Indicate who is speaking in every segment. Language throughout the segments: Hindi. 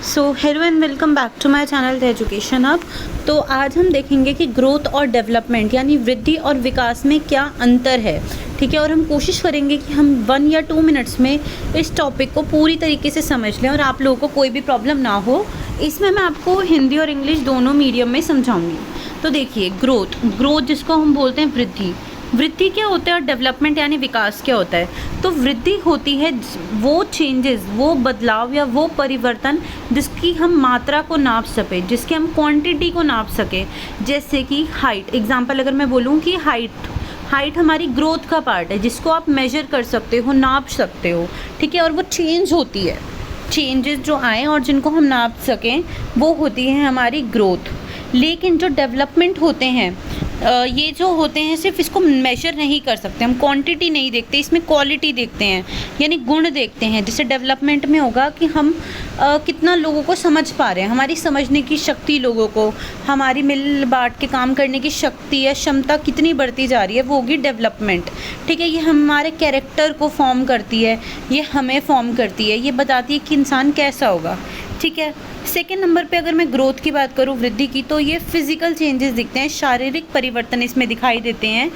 Speaker 1: So hello and welcome back to my channel the education hub. तो आज हम देखेंगे कि ग्रोथ और डेवलपमेंट यानी वृद्धि और विकास में क्या अंतर है, ठीक है। और हम कोशिश करेंगे कि हम 1 या 2 मिनट्स में इस टॉपिक को पूरी तरीके से समझ लें और आप लोगों को कोई भी प्रॉब्लम ना हो। इसमें मैं आपको हिंदी और इंग्लिश दोनों मीडियम में समझाऊंगी। तो देखिए, ग्रोथ जिसको हम बोलते हैं वृद्धि क्या होता है और डेवलपमेंट यानी विकास क्या होता है। तो वृद्धि होती है वो चेंजेस, वो बदलाव या वो परिवर्तन जिसकी हम मात्रा को नाप सकें, जिसकी हम क्वांटिटी को नाप सकें। जैसे कि हाइट, एग्जांपल अगर मैं बोलूँ कि हाइट हमारी ग्रोथ का पार्ट है जिसको आप मेजर कर सकते हो, नाप सकते हो, ठीक है। और वो चेंज होती है, चेंजेस जो आए और जिनको हम नाप सकें वो होती है हमारी ग्रोथ। लेकिन जो डेवलपमेंट होते हैं ये जो होते हैं सिर्फ इसको मेजर नहीं कर सकते, हम क्वांटिटी नहीं देखते, इसमें क्वालिटी देखते हैं यानी गुण देखते हैं। जैसे डेवलपमेंट में होगा कि हम कितना लोगों को समझ पा रहे हैं, हमारी समझने की शक्ति, लोगों को हमारी मिल बांट के काम करने की शक्ति या क्षमता कितनी बढ़ती जा रही है, वो होगी डेवलपमेंट, ठीक है। ये हमारे कैरेक्टर को फॉर्म करती है, ये हमें फॉर्म करती है, ये बताती है कि इंसान कैसा होगा, ठीक है। सेकेंड नंबर पे अगर मैं ग्रोथ की बात करूँ, वृद्धि की, तो ये फिजिकल चेंजेस दिखते हैं, शारीरिक परिवर्तन इसमें दिखाई देते हैं।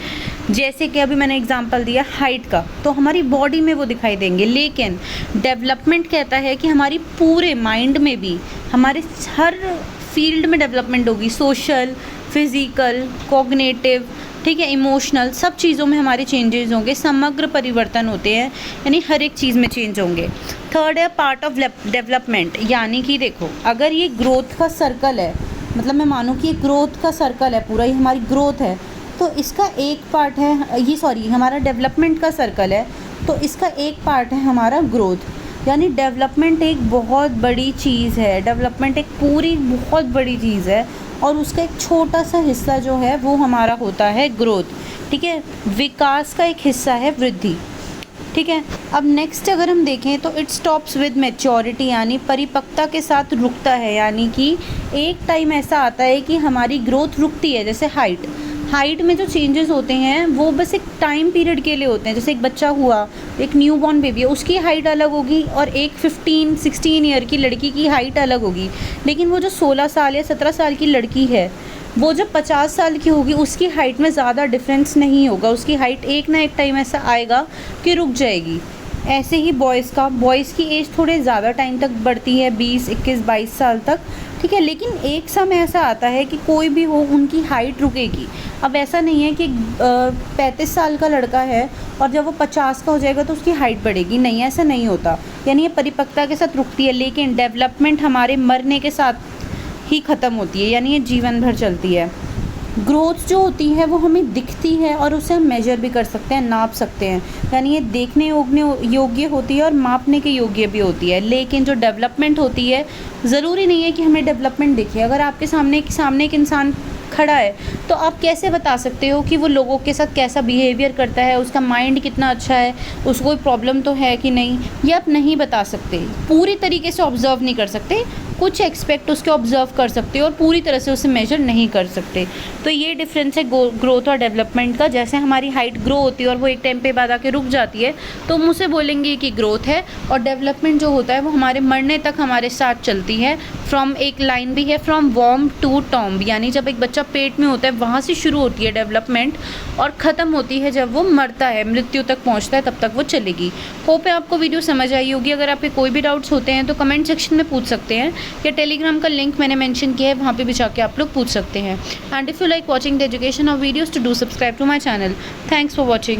Speaker 1: जैसे कि अभी मैंने एग्जांपल दिया हाइट का, तो हमारी बॉडी में वो दिखाई देंगे। लेकिन डेवलपमेंट कहता है कि हमारी पूरे माइंड में भी, हमारे हर फील्ड में डेवलपमेंट होगी, सोशल, फिजिकल, कॉग्निटिव, ठीक है, इमोशनल, सब चीज़ों में हमारे चेंजेस होंगे, समग्र परिवर्तन होते हैं यानी हर एक चीज़ में चेंज होंगे। थर्ड है पार्ट ऑफ डेवलपमेंट, यानी कि देखो, अगर ये ग्रोथ का सर्कल है, मतलब मैं मानूँ कि ये ग्रोथ का सर्कल है पूरा, ये हमारी ग्रोथ है, तो इसका एक पार्ट है हमारा डेवलपमेंट का सर्कल है, तो इसका एक पार्ट है हमारा ग्रोथ। यानी डेवलपमेंट एक बहुत बड़ी चीज़ है, डेवलपमेंट एक पूरी बहुत बड़ी चीज़ है और उसका एक छोटा सा हिस्सा जो है वो हमारा होता है ग्रोथ, ठीक है। विकास का एक हिस्सा है वृद्धि, ठीक है। अब नेक्स्ट अगर हम देखें तो इट स्टॉप्स विद मैच्योरिटी, यानी परिपक्वता के साथ रुकता है। यानी कि एक टाइम ऐसा आता है कि हमारी ग्रोथ रुकती है। जैसे हाइट में जो चेंजेस होते हैं वो बस एक टाइम पीरियड के लिए होते हैं। जैसे एक बच्चा हुआ, एक न्यू बॉर्न बेबी है, उसकी हाइट अलग होगी और एक 15-16 ईयर की लड़की की हाइट अलग होगी। लेकिन वो जो 16 साल या 17 साल की लड़की है, वो जब 50 साल की होगी उसकी हाइट में ज़्यादा डिफरेंस नहीं होगा, उसकी हाइट एक ना एक टाइम ऐसा आएगा कि रुक जाएगी। ऐसे ही बॉयज़ की एज थोड़े ज़्यादा टाइम तक बढ़ती है, 20, 21, 22 साल तक, ठीक है। लेकिन एक समय ऐसा आता है कि कोई भी हो उनकी हाइट रुकेगी। अब ऐसा नहीं है कि 35 साल का लड़का है और जब वो 50 का हो जाएगा तो उसकी हाइट बढ़ेगी, नहीं, ऐसा नहीं होता। यानी ये परिपक्वता के साथ रुकती है। लेकिन डेवलपमेंट हमारे मरने के साथ ही ख़त्म होती है, यानी ये जीवन भर चलती है। ग्रोथ जो होती है वो हमें दिखती है और उसे हम मेजर भी कर सकते हैं, नाप सकते हैं, यानी ये देखने योग्य होती है और मापने के योग्य भी होती है। लेकिन जो डेवलपमेंट होती है, ज़रूरी नहीं है कि हमें डेवलपमेंट दिखे। अगर आपके सामने एक इंसान खड़ा है तो आप कैसे बता सकते हो कि वो लोगों के साथ कैसा बिहेवियर करता है, उसका माइंड कितना अच्छा है, उसको कोई प्रॉब्लम तो है कि नहीं, ये आप नहीं बता सकते। पूरी तरीके से ऑब्ज़र्व नहीं कर सकते, कुछ एक्सपेक्ट उसके ऑब्ज़र्व कर सकते हो और पूरी तरह से उसे मेजर नहीं कर सकते। तो ये डिफरेंस है ग्रोथ और डेवलपमेंट का। जैसे हमारी हाइट ग्रो होती है और वो एक टाइम पे बाद आके रुक जाती है तो हम उसे बोलेंगे कि ग्रोथ है। और डेवलपमेंट जो होता है वो हमारे मरने तक हमारे साथ चलती है। फ्रॉम, एक लाइन भी है, फ्रॉम वॉर्म टू टॉम्ब, यानी जब एक बच्चा पेट में होता है वहाँ से शुरू होती है डेवलपमेंट और ख़त्म होती है जब वो मरता है, मृत्यु तक पहुँचता है, तब तक वो चलेगी। होप है आपको वीडियो समझ आई होगी। अगर आपके कोई भी डाउट्स होते हैं तो कमेंट सेक्शन में पूछ सकते हैं, या टेलीग्राम का लिंक मैंने मेंशन किया है, वहाँ पे भी जाके आप लोग पूछ सकते हैं। And if you like watching the education of videos, to do subscribe to my channel. Thanks for watching.